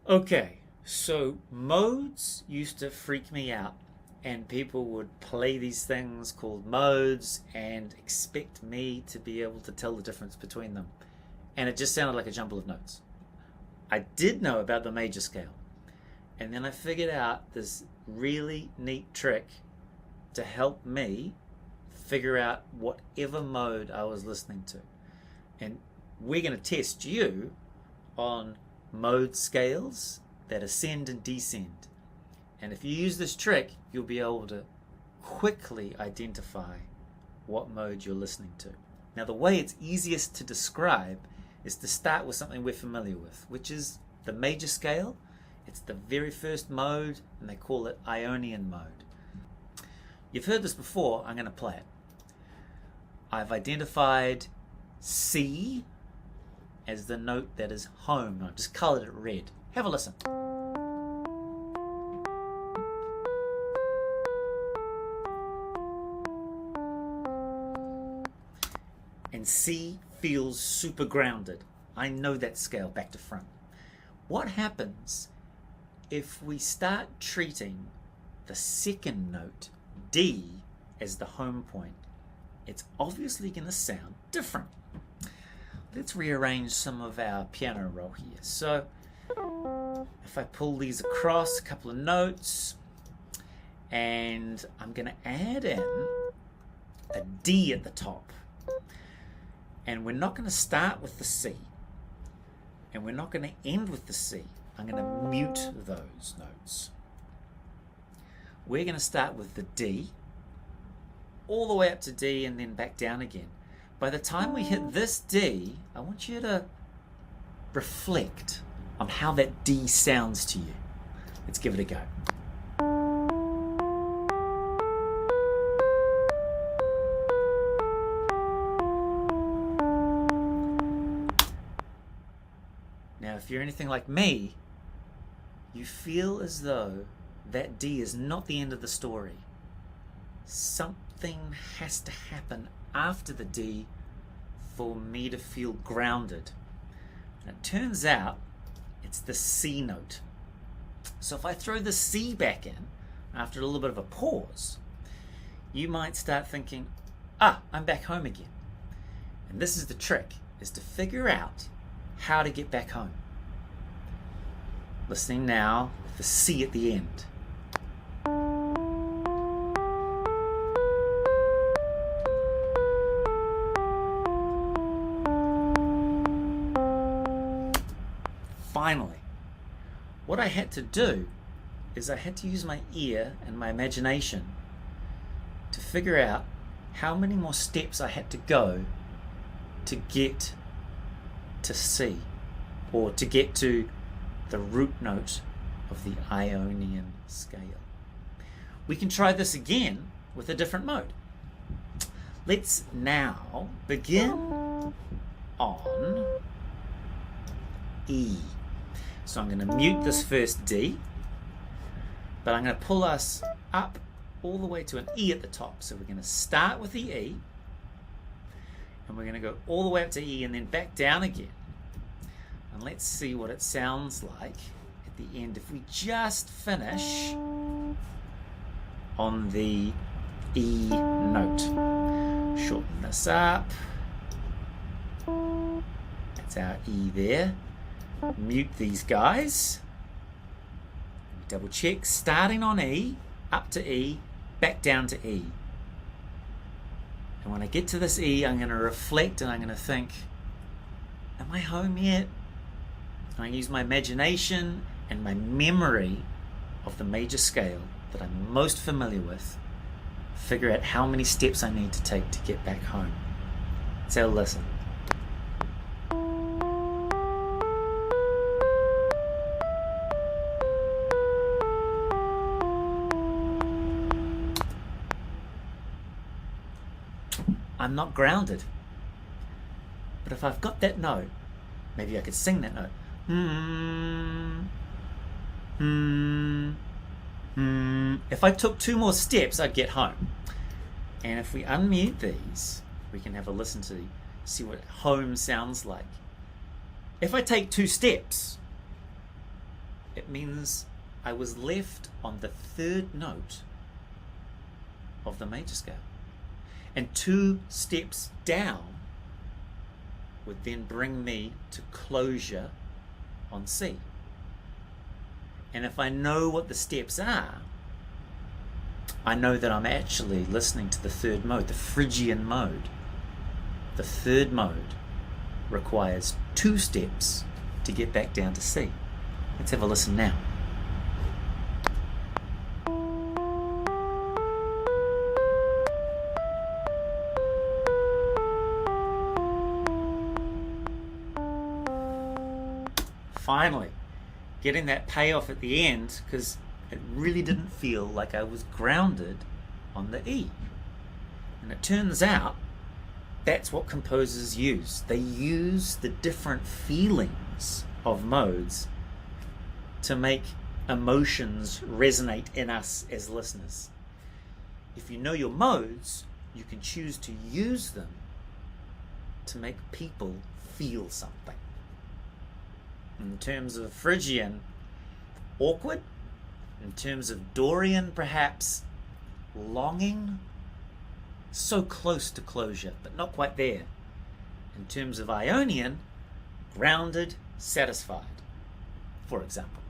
Okay, so modes used to freak me out, and people would play these things called modes and expect me to be able to tell the difference between them. And it just sounded like a jumble of notes. I did know about the major scale, and then I figured out this really neat trick to help me figure out whatever mode I was listening to. And we're going to test you on mode scales that ascend and descend. And if you use this trick, you'll be able to quickly identify what mode you're listening to. Now, the way it's easiest to describe is to start with something we're familiar with, which is the major scale. It's the very first mode, and they call it Ionian mode. You've heard this before. I'm going to play it. I've identified C as the note that is home. I've just colored it red. Have a listen. And C feels super grounded. I know that scale back to front. What happens if we start treating the second note, D, as the home point? It's obviously going to sound different. Let's rearrange some of our piano roll here. So if I pull these across, a couple of notes, and I'm going to add in a D at the top. And we're not going to start with the C. And we're not going to end with the C. I'm going to mute those notes. We're going to start with the D, all the way up to D and then back down again. By the time we hit this D, I want you to reflect on how that D sounds to you. Let's give it a go. Now, if you're anything like me, you feel as though that D is not the end of the story. Something has to happen after the D for me to feel grounded. And it turns out it's the C note. So if I throw the C back in after a little bit of a pause, you might start thinking, I'm back home again. And this is the trick, is to figure out how to get back home. Listening now with the C at the end. Finally, what I had to do is I had to use my ear and my imagination to figure out how many more steps I had to go to get to C, or to get to the root note of the Ionian scale. We can try this again with a different mode. Let's now begin on E. So I'm going to mute this first D, but I'm going to pull us up all the way to an E at the top. So we're going to start with the E, and we're going to go all the way up to E and then back down again. And let's see what it sounds like at the end if we just finish on the E note. Shorten this up. That's our E there. Mute these guys. Double check, starting on E, up to E, back down to E. And when I get to this E, I'm going to reflect and I'm going to think, am I home yet? And I use my imagination and my memory of the major scale that I'm most familiar with, figure out how many steps I need to take to get back home. So listen. I'm not grounded. But if I've got that note, maybe I could sing that note. If I took 2 more steps, I'd get home. And if we unmute these, we can have a listen to see what home sounds like. If I take 2 steps, it means I was left on the third note of the major scale. And 2 steps down would then bring me to closure on C. And if I know what the steps are, I know that I'm actually listening to the third mode, the Phrygian mode. The third mode requires 2 steps to get back down to C. Let's have a listen now. Finally, getting that payoff at the end, because it really didn't feel like I was grounded on the E. And it turns out that's what composers use. They use the different feelings of modes to make emotions resonate in us as listeners. If you know your modes, you can choose to use them to make people feel something. In terms of Phrygian, awkward. In terms of Dorian, perhaps longing. So close to closure, but not quite there. In terms of Ionian, grounded, satisfied, for example.